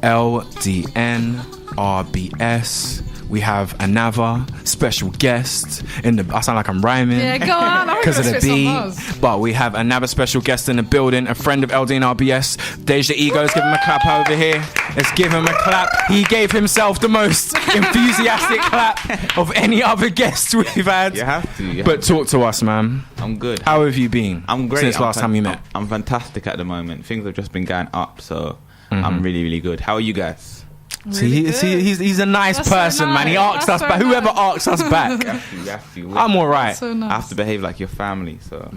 LDNRBS. We have another special guest in the. I sound like I'm rhyming. Yeah, go on. Because of the beat. But we have another special guest in the building, a friend of LDNRBS, Dej The Ego. Let's give him a clap over here. Let's give him a clap. He gave himself the most enthusiastic clap of any other guest we've had. You have to. But talk to us, man. I'm good. How have you been? I'm great. Since last time you met. I'm fantastic at the moment. Things have just been going up, so I'm really, really good. How are you guys? Really he's a nice person, man. He asks us back. Whoever asks us back. You have to. I'm all right. So nice. I have to behave like your family, so.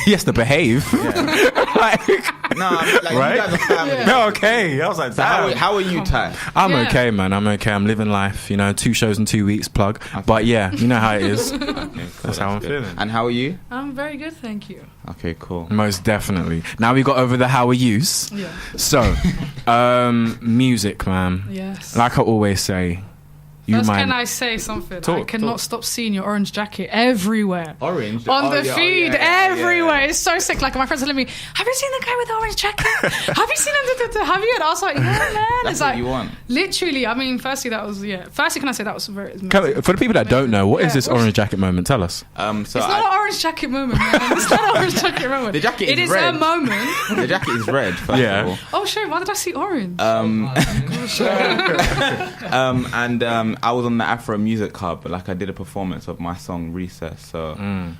He has to behave. Yeah. Like, no, like right? you guys are family. Yeah. no, okay. I was like, So how are you, Ty? I'm Yeah. okay, man. I'm okay. I'm living life. 2 shows in 2 weeks. Plug. Okay. But yeah, you know how it is. Okay, cool, That's how I'm good. feeling. And how are you? I'm very good, thank you. Okay, cool. Most definitely. Now we got over the how are yous. Yeah. So, music, man. Yes. Like I always say, First, can I say something? I cannot stop seeing your orange jacket everywhere. Orange? On the feed, everywhere. Yeah. It's so sick. Like, my friends are telling me, have you seen the guy with the orange jacket? Have you seen him? Have you? And I was like, yeah, man. That's it's what like, you want. Literally, I mean, firstly, can I say that was very amazing. For the people that don't know, what is this orange jacket moment? Tell us. So it's not an orange jacket moment, man. It's not an orange jacket moment. The jacket is It is red. a moment. The jacket is red, first of all. Oh, shit, why did I see orange? And I was on the Afro Music Hub, but like I did a performance of my song Recess, so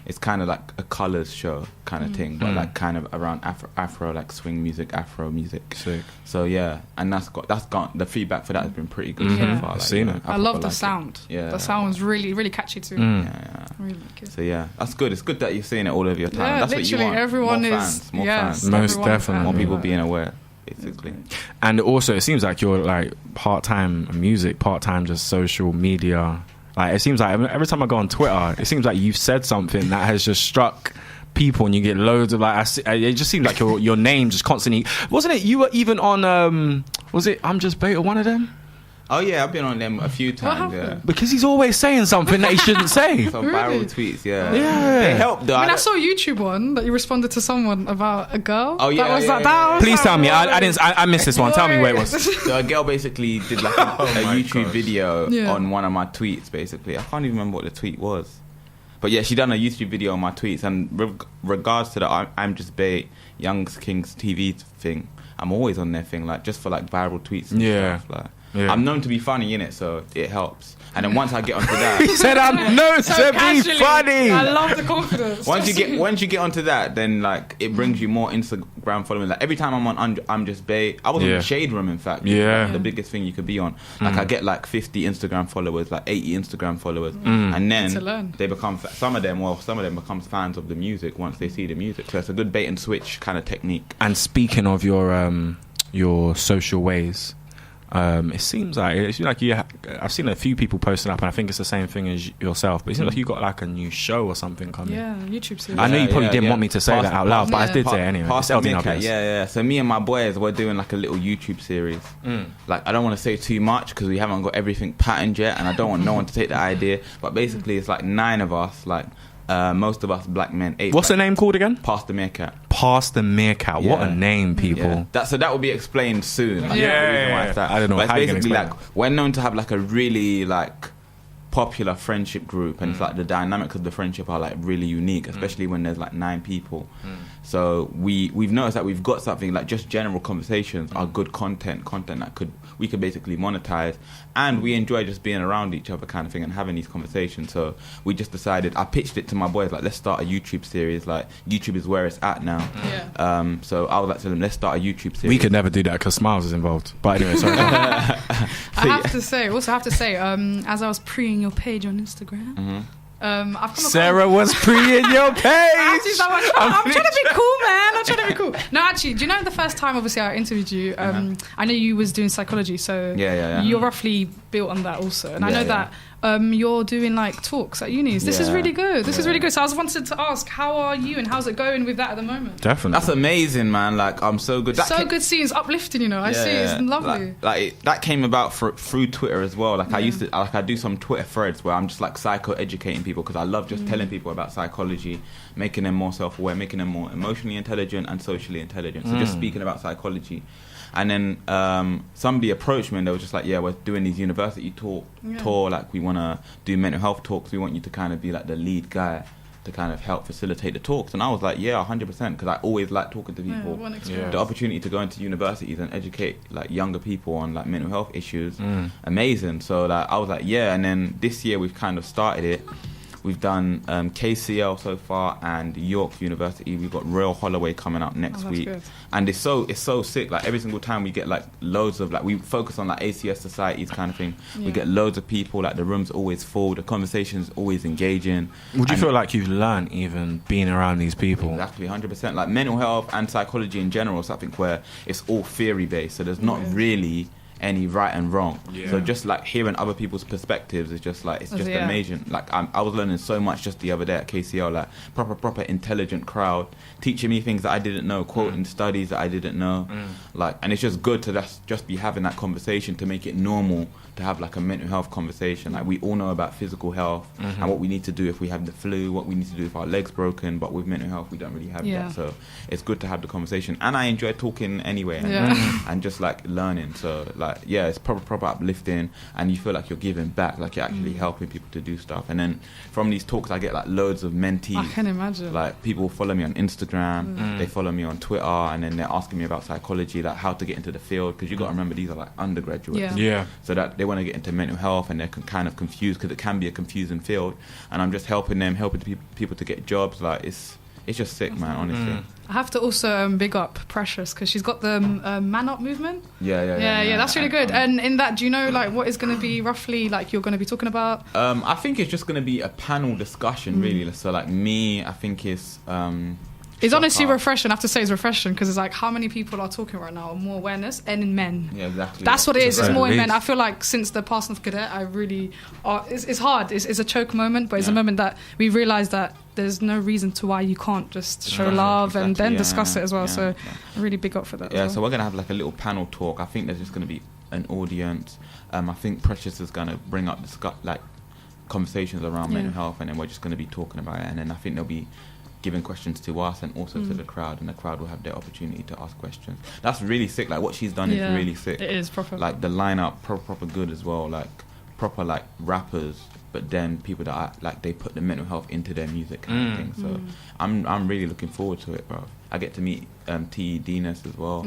it's kind of like a colours show kind of thing, but like kind of around Afro like swing music, Afro music. Sick. So yeah, and that's gone. The feedback for that has been pretty good so far. I've seen it. I love the sound. Yeah, the sound was really, really catchy too. Yeah. Really good. So yeah, that's good. It's good that you're seeing it all over your time. Yeah, that's literally, what you want. everyone more is fans, more yes, fans. Most everyone definitely. More people being aware, basically. And also, it seems like you're like part-time music, part-time just social media. Like, it seems like every time I go on Twitter, it seems like you've said something that has just struck people, and you get loads of like. It just seems like your name just constantly. Wasn't it? You were even on. Was it? I'm Just Beta, one of them. Oh yeah, I've been on them a few times. Yeah. Because he's always saying something that he shouldn't say. Some viral tweets, yeah. They help though. I saw a YouTube one that you responded to someone about a girl. Oh yeah, Please tell me. I missed this one. Tell me where it was. So a girl basically did like a YouTube video on one of my tweets. Basically, I can't even remember what the tweet was. But yeah, she done a YouTube video on my tweets, and regards to the I'm Just Bait Young Kings TV thing, I'm always on their thing, like just for like viral tweets and stuff. Like, I'm known to be funny in it, so it helps. And then once I get onto that, he said I'm known to be funny. I love the confidence. once you get onto that, then like it brings you more Instagram following. Like every time I'm on I'm Just Bait, I was on the Shade Room, in fact. Like the biggest thing you could be on. Like I get like 50 Instagram followers, like 80 Instagram followers, and then they become some of them become fans of the music once they see the music. So it's a good bait and switch kind of technique. And speaking of your social ways. It seems like I've seen a few people posting up, and I think it's the same thing as yourself. But it seems like you got like a new show or something coming. Yeah, YouTube series. I know you probably didn't want me to say that out loud, but I did say it anyway. Past Meerkat, yeah. So me and my boys, we're doing like a little YouTube series. Like I don't want to say too much because we haven't got everything patterned yet, and I don't want no one to take the idea. But basically, it's like 9 of us, like. Most of us black men. 8. What's the name called again? Past the Meerkat. Past the Meerkat. What a name, people. Yeah. So that will be explained soon. Like, I don't know. But how it's basically like we're known to have like a really like popular friendship group, and it's like the dynamics of the friendship are like really unique, especially when there's like 9 people. So we've noticed that we've got something like just general conversations are good content that we could basically monetize, and we enjoy just being around each other kind of thing and having these conversations. So we just decided, I pitched it to my boys, like let's start a YouTube series, like YouTube is where it's at now. So I was like to them, let's start a YouTube series. We could never do that because Smiles is involved, but anyway, sorry. I have to say, as I was preing your page on Instagram, I've come Sarah was pre-ing your page. I'm trying to be cool, man. I'm trying to be cool. No, actually, do you know the first time, obviously, I interviewed you, I know you was doing psychology, so you're roughly built on that also. And I know that you're doing like talks at unis. This is really good. This is really good. So I was wanted to ask, how are you and how's it going with that at the moment? Definitely. That's amazing, man. Like, I'm so good. Good seeing, it's uplifting, you know. I see, it's lovely. That came about through Twitter as well. Like, I do some Twitter threads where I'm just like psycho-educating people because I love just telling people about psychology, making them more self-aware, making them more emotionally intelligent and socially intelligent. So just speaking about psychology. And then somebody approached me and they were just like, yeah, we're doing these university tour, like we want to do mental health talks. We want you to kind of be like the lead guy to kind of help facilitate the talks. And I was like, yeah, 100%, because I always like talking to people. The opportunity to go into universities and educate like younger people on like mental health issues, amazing. So like I was like, yeah. And then this year we've kind of started it. We've done KCL so far and York University. We've got Royal Holloway coming up next week. Good. And it's so sick. Like every single time we get like loads of like, we focus on like ACS societies kind of thing. We get loads of people. Like the room's always full. The conversation's always engaging. Would you feel like you've learned even being around these people? Exactly, 100%. Like mental health and psychology in general is something where it's all theory based. So there's not really any right and wrong. So just like hearing other people's perspectives is just like, it's just amazing. Like I was learning so much just the other day at KCL, like proper intelligent crowd teaching me things that I didn't know, quoting studies that I didn't know. Like, and it's just good to just be having that conversation to make it normal to have like a mental health conversation. Like we all know about physical health and what we need to do if we have the flu, what we need to do if our leg's broken, but with mental health we don't really have that. So it's good to have the conversation, and I enjoy talking anyway and just like learning. So like it's proper uplifting, and you feel like you're giving back, like you're actually helping people to do stuff. And then from these talks I get like loads of mentees. I can imagine. Like people follow me on Instagram, they follow me on Twitter, and then they're asking me about psychology, like how to get into the field, because you got to remember these are like undergraduates. So that they want to get into mental health and they're kind of confused because it can be a confusing field, and I'm just helping people to get jobs. Like it's just sick, man, honestly. I have to also big up Precious, because she's got the Man Up movement. Yeah, that's really good. And in that, do you know like what is going to be roughly like you're going to be talking about? I think it's just going to be a panel discussion, really. So like me, I think it's honestly refreshing. I have to say it's refreshing, because it's like how many people are talking right now, more awareness, and in men. Yeah, exactly. That's what it is. It's more in men. I feel like since the passing of Cadet, I really it's hard. It's a choke moment, but it's a moment that we realise that there's no reason to why you can't just show love and then discuss it as well. So really big up for that. Yeah, so we're gonna have like a little panel talk. I think there's just gonna be an audience. I think Precious is gonna bring up like conversations around mental health, and then we're just gonna be talking about it. And then I think there'll be giving questions to us and also to the crowd, and the crowd will have their opportunity to ask questions. That's really sick. Like what she's done is really sick. It is proper. Like the lineup, proper good as well. Like proper like rappers, but then people that are, like they put the mental health into their music kind of thing. So I'm really looking forward to it, bro. I get to meet T. Dinas as well.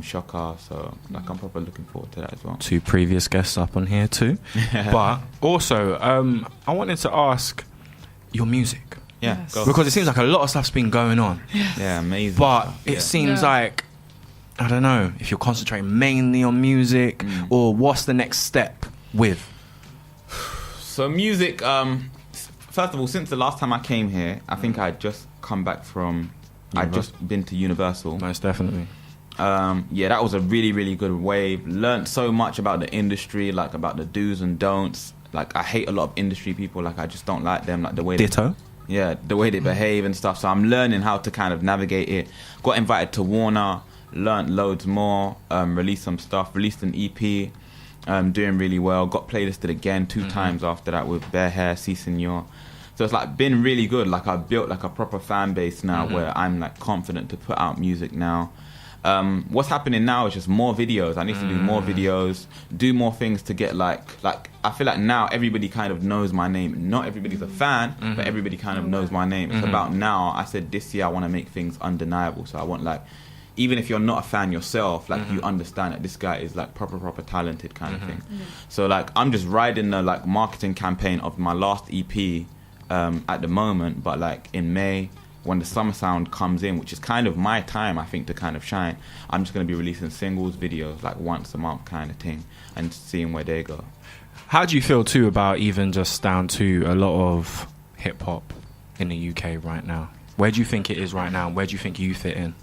Shocker. So like I'm proper looking forward to that as well. 2 previous guests up on here too. But also I wanted to ask your music. Because it seems like a lot of stuff's been going on. Amazing. But it seems like, I don't know, if you're concentrating mainly on music, or what's the next step with? So music, first of all, since the last time I came here, I think I'd just come back from, I'd just been to Universal. Most definitely. That was a really, really good wave. Learned so much about the industry, like about the do's and don'ts. Like I hate a lot of industry people, like I just don't like them, like the way Ditto. The way they behave and stuff. So I'm learning how to kind of navigate it. Got invited to Warner, learned loads more, released some stuff, released an EP, doing really well. Got playlisted again 2 times after that with Bare Hair, Si Senor. So it's like been really good. Like I've built like a proper fan base now where I'm like confident to put out music now. What's happening now is just more videos. I need to do more videos, do more things to get like I feel like now everybody kind of knows my name. Not everybody's a fan, but everybody kind of knows my name. It's about now. I said this year I want to make things undeniable. So I want like, even if you're not a fan yourself, like you understand that this guy is like proper talented kind of thing. So like I'm just riding the like marketing campaign of my last EP at the moment, but like in May, when the summer sound comes in, which is kind of my time, I think, to kind of shine, I'm just going to be releasing singles, videos, like once a month kind of thing, and seeing where they go. How do you feel too about even just down to a lot of hip hop in the UK right now? Where do you think it is right now? Where do you think you fit in?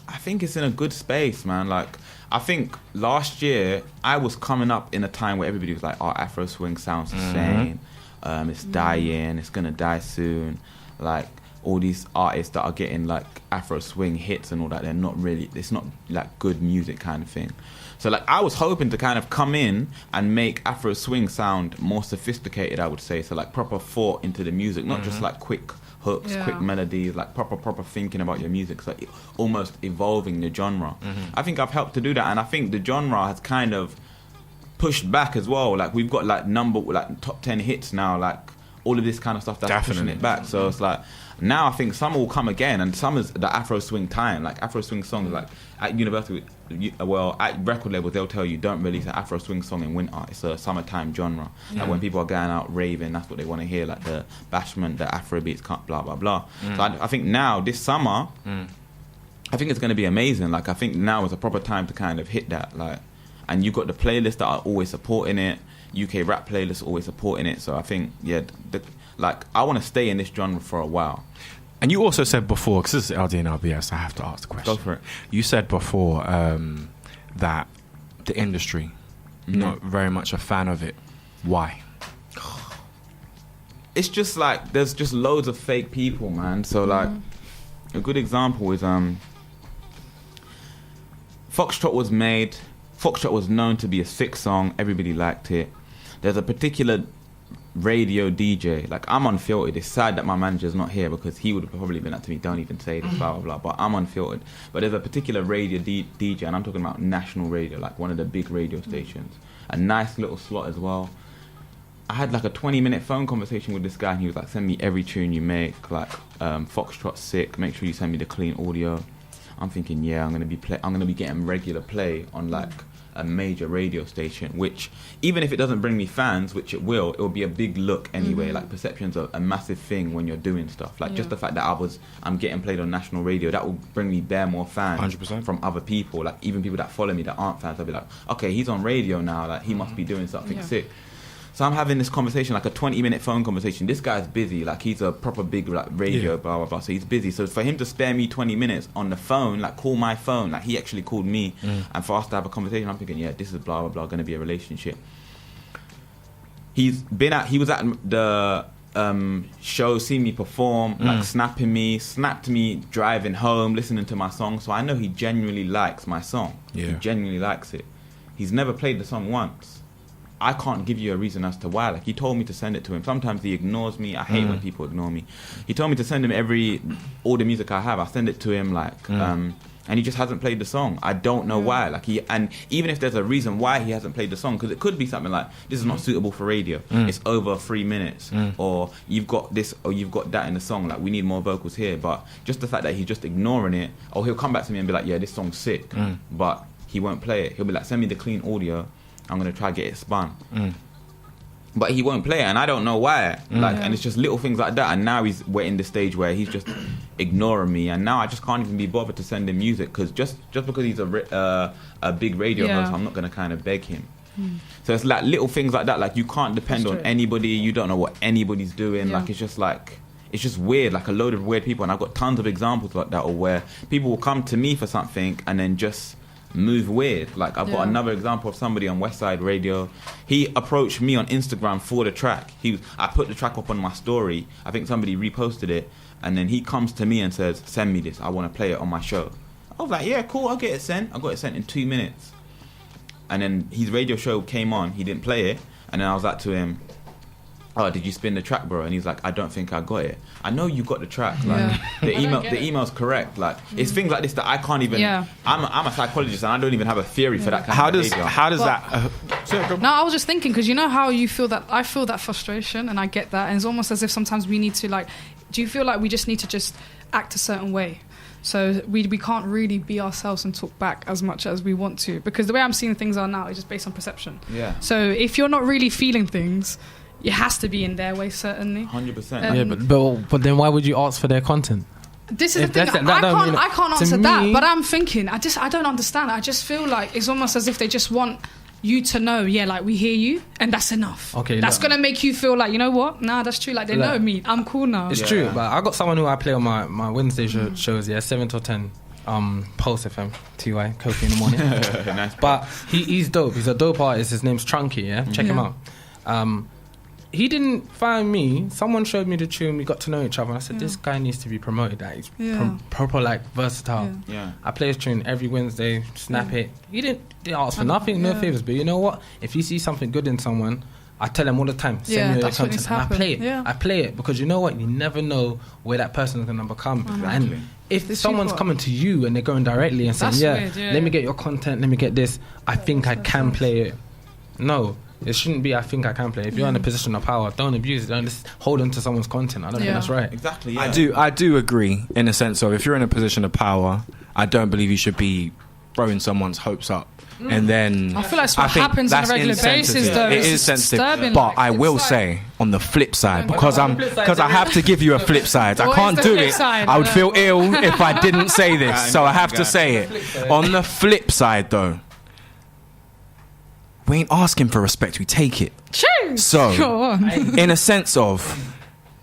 I think it's in a good space, man. Like, I think last year I was coming up in a time where everybody was like, oh, Afro swing sounds the same. It's dying. It's going to die soon. Like, all these artists that are getting like Afro swing hits and all that, they're not really, it's not like good music kind of thing. So like I was hoping to kind of come in and make Afro swing sound more sophisticated, I would say. So like proper thought into the music, not just like quick hooks, quick melodies, like proper thinking about your music, so almost evolving the genre. I think I've helped to do that, and I think the genre has kind of pushed back as well. Like we've got like top 10 hits now, like all of this kind of stuff that's pushing it back. So it's like now I think summer will come again, and summer's the Afro swing time. Like Afro swing songs, like at university, at record labels, they'll tell you don't release an Afro swing song in winter. It's a summertime genre. Like when people are going out raving, that's what they want to hear. Like the bashment, the Afro beats, blah blah blah. So I think now this summer, I think it's going to be amazing. Like I think now is a proper time to kind of hit that. Like, and you've got the playlists that are always supporting it. UK rap playlists are always supporting it. So I think like I want to stay in this genre for a while. And you also said before, because this is LDNRBS, I have to ask the question. Go for it. You said before that the industry, not very much a fan of it. Why? It's just like there's just loads of fake people, man. So like a good example is Foxtrot was made. Foxtrot was known to be a sick song. Everybody liked it. There's a particular radio DJ, like I'm unfiltered. It's sad that my manager's not here because he would have probably been like to me, don't even say this, blah blah blah, but I'm unfiltered. But there's a particular radio DJ, and I'm talking about national radio, like one of the big radio stations, a nice little slot as well. I had like a 20-minute phone conversation with this guy, and he was like, send me every tune you make, like Foxtrot's sick, make sure you send me the clean audio. I'm thinking, yeah, I'm gonna be getting regular play on like a major radio station, which even if it doesn't bring me fans, which it will be a big look anyway. Like perception's a massive thing when you're doing stuff. Like just the fact that I'm getting played on national radio, that will bring me bare more fans 100%. From other people. Like even people that follow me that aren't fans, I'll be like, okay, he's on radio now, like he must be doing something sick. So I'm having this conversation, like a 20-minute phone conversation. This guy's busy, like he's a proper big like radio, blah, blah, blah. So he's busy. So for him to spare me 20 minutes on the phone, like call my phone, like he actually called me and for us to have a conversation, I'm thinking, yeah, this is blah, blah, blah, going to be a relationship. He was at the show, seen me perform, like snapped me driving home, listening to my song. So I know he genuinely likes my song. Yeah. He genuinely likes it. He's never played the song once. I can't give you a reason as to why. Like, he told me to send it to him. Sometimes he ignores me. I hate when people ignore me. He told me to send him all the music I have. I send it to him, like, and he just hasn't played the song. I don't know why. Like, and even if there's a reason why he hasn't played the song, because it could be something like, this is not suitable for radio. It's over 3 minutes, or you've got this, or you've got that in the song. Like, we need more vocals here. But just the fact that he's just ignoring it, or he'll come back to me and be like, yeah, this song's sick, but he won't play it. He'll be like, send me the clean audio. I'm going to try to get it spun. But he won't play it, and I don't know why. And it's just little things like that. And now we're in the stage where he's just ignoring me, and now I just can't even be bothered to send him music, because just because he's a big radio host, I'm not going to kind of beg him. So it's like little things like that. Like, you can't depend on anybody. You don't know what anybody's doing. Like, it's just weird, like a load of weird people. And I've got tons of examples like that, or where people will come to me for something and then just move weird. Like, I've got another example of somebody on Westside Radio. He approached me on Instagram for the track. I put the track up on my story. I think somebody reposted it, and then he comes to me and says, send me this, I want to play it on my show. I was like, yeah, cool, I'll get it sent. I got it sent in 2 minutes. And then his radio show came on, he didn't play it, and then I was like to him, oh, did you spin the track, bro? And he's like, I don't think I got it. I know you got the track. Like, the email's correct. Like, it's things like this that I can't even. I'm a psychologist, and I don't even have a theory for that kind of behavior. How does that? No, I was just thinking, because you know how you feel that. I feel that frustration, and I get that. And it's almost as if sometimes we need to, like. Do you feel like we just need to just act a certain way? So we can't really be ourselves and talk back as much as we want to, because the way I'm seeing things are now is just based on perception. Yeah. So if you're not really feeling things, it has to be in their way, certainly. 100%. But then why would you ask for their content? This is the thing. I can't answer that, but I'm thinking, I don't understand. I just feel like it's almost as if they just want you to know, like, we hear you, and that's enough. Okay, that's going to make you feel like, you know what? Nah, that's true. Like, they know me. I'm cool now. It's true, but I got someone who I play on my Wednesday shows, 7 till 10. Pulse FM, TY, Kofi in the morning. Nice. But he's dope. He's a dope artist. His name's Trunky, Check him out. He didn't find me. Someone showed me the tune. We got to know each other. And I said, this guy needs to be promoted. Like, he's proper, like, versatile. I play his tune every Wednesday, snap it. He didn't ask for nothing, no favours. But you know what? If you see something good in someone, I tell them all the time, send me your content, and I play it. Yeah. I play it because you know what? You never know where that person is going to become. Exactly. And if someone's coming to you and they're going directly and saying, weird, let me get your content, let me get this, I think I can play it. No, it shouldn't be I think I can play. If you're in a position of power, don't abuse it. Don't just hold on to someone's content. I don't think that's right. Exactly. Yeah. I do agree in the sense of if you're in a position of power, I don't believe you should be throwing someone's hopes up. And then I feel like that's what happens on a regular basis, though. It is sensitive, but I will say on the flip side, because I have to give you a flip side. I can't do it. I would feel ill if I didn't say this, so I have to say it. On the flip side, though, we ain't asking for respect, we take it. True. So, in a sense of,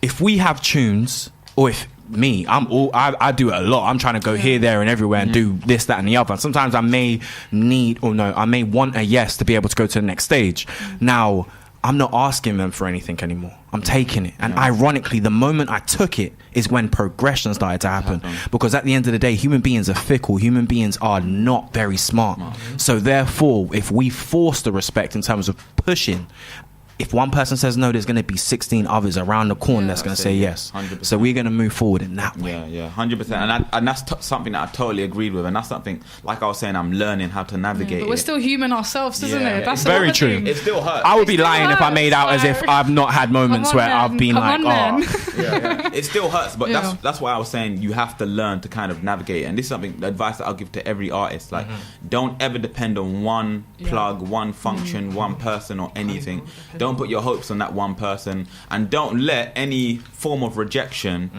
if we have tunes, or if me, I do it a lot. I'm trying to go here, there, and everywhere and do this, that, and the other. Sometimes I may want a yes to be able to go to the next stage. Now, I'm not asking them for anything anymore. I'm taking it. And ironically, the moment I took it is when progression started to happen. Because at the end of the day, human beings are fickle. Human beings are not very smart. So therefore, if we force the respect in terms of pushing, if one person says no, there's going to be 16 others around the corner that's going to say yes. 100%. So we're going to move forward in that way. Yeah, 100%. And that's something that I totally agreed with. And that's something, like I was saying, I'm learning how to navigate. But we're still human ourselves, isn't it? That's very true. It still hurts. I would be lying if I made out as if I've not had moments where I've been It still hurts, but that's why I was saying you have to learn to kind of navigate. And this is something, the advice that I'll give to every artist. Like, don't ever depend on one plug, one function, one person or anything. Don't put your hopes on that one person, and don't let any form of rejection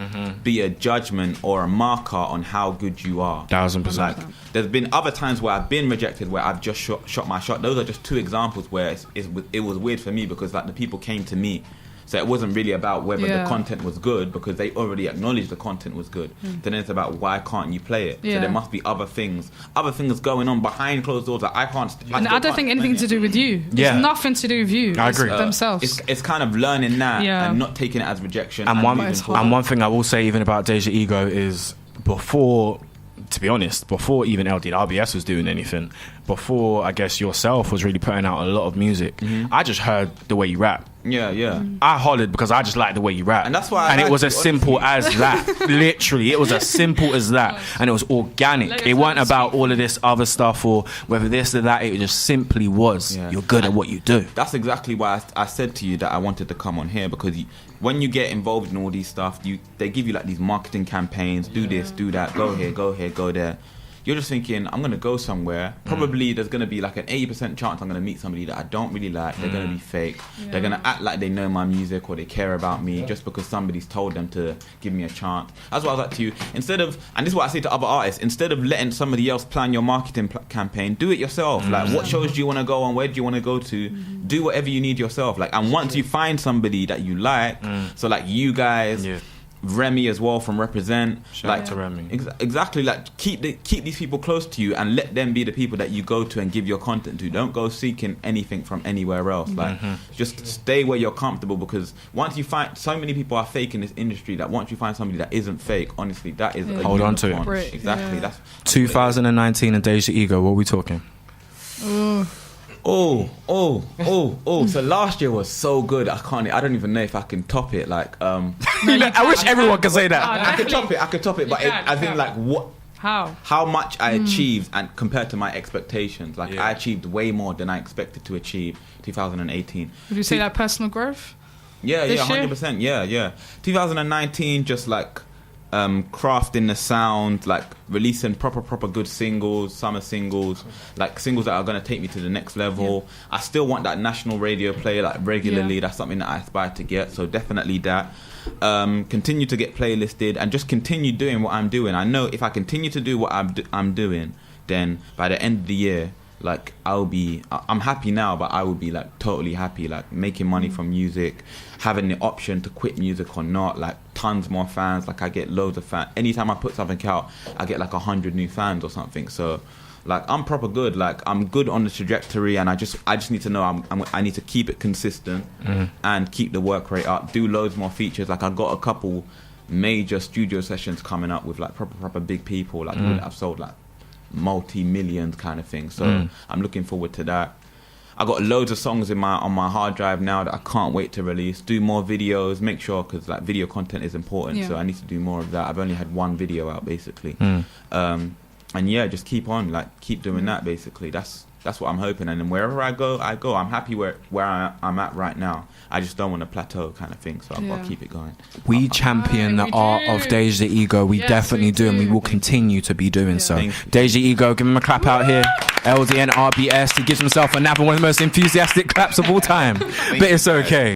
be a judgment or a marker on how good you are. 1000%. Like, there's been other times where I've been rejected, where I've just shot my shot. Those are just two examples where it was weird for me, because like the people came to me. So it wasn't really about whether the content was good, because they already acknowledged the content was good. Then it's about why can't you play it? So there must be other things going on behind closed doors that I can't. And I don't think anything to do with you. It's nothing to do with you. I agree. Themselves. It's kind of learning that and not taking it as rejection. And one thing I will say even about Dej The Ego is before even LDNRBS was doing anything, before I guess yourself was really putting out a lot of music, I just heard the way you rap. I hollered because I just like the way you rap, and that's why. It was as simple as that. Literally, it was as simple as that, and it was organic. It wasn't about all of this other stuff or whether this or that. It just simply was. You're good at what you do. That's exactly why I said to you that I wanted to come on here, because when you get involved in all these stuff, they give you like these marketing campaigns. Do this, do that. Go here, go here, go there. You're just thinking, I'm going to go somewhere. Probably there's going to be like an 80% chance I'm going to meet somebody that I don't really like. They're going to be fake. They're going to act like they know my music or they care about me just because somebody's told them to give me a chance. That's what I was like to you. Instead of, and this is what I say to other artists, instead of letting somebody else plan your marketing campaign, do it yourself. Like, what shows do you want to go on? Where do you want to go to? Do whatever you need yourself. Like, and once you find somebody that you like, so like you guys... Remy as well from Represent. Shout out to Remy. Exactly, like keep these people close to you and let them be the people that you go to and give your content to. Don't go seeking anything from anywhere else. Like just stay where you're comfortable, because once you find, so many people are fake in this industry, that once you find somebody that isn't fake, honestly, that is a hold on to it. Right. Exactly. That's 2019 and Dej The Ego. What are we talking? So last year was so good. I don't even know if I can top it. Like, I wish everyone could say that. I could top it, but I think like what. How much I achieved and compared to my expectations. Like I achieved way more than I expected to achieve 2018. Would you say that personal growth? Yeah, 100%. Yeah. 2019, just like crafting the sound, like releasing proper good singles, summer singles, like singles that are going to take me to the next level. I still want that national radio play like regularly. That's something that I aspire to get, so definitely that. Continue to get playlisted and just continue doing what I'm doing. I know if I continue to do what I'm doing, then by the end of the year, like I'm happy now, but I will be like totally happy, like making money from music, having the option to quit music or not, like tons more fans. Like I get loads of fans. Anytime I put something out, I get like 100 new fans or something. So like I'm proper good. Like I'm good on the trajectory, and I just need to know I need to keep it consistent and keep the work rate up. Do loads more features. Like I've got a couple major studio sessions coming up with like proper big people. Like I've sold like multi-millions kind of thing. So I'm looking forward to that. I got loads of songs on my hard drive now that I can't wait to release. Do more videos, make sure, because like video content is important. So I need to do more of that. I've only had one video out basically, and yeah, just keep doing that basically. That's what I'm hoping. And then wherever I go. I'm happy where I'm at right now. I just don't want to plateau kind of thing. So I've got to keep it going. We champion the art of Dej The Ego. We definitely do, and we will continue to be doing so. Dej The Ego, give him a clap out here. LDNRBS. He gives himself another one of the most enthusiastic claps of all time. But it's okay.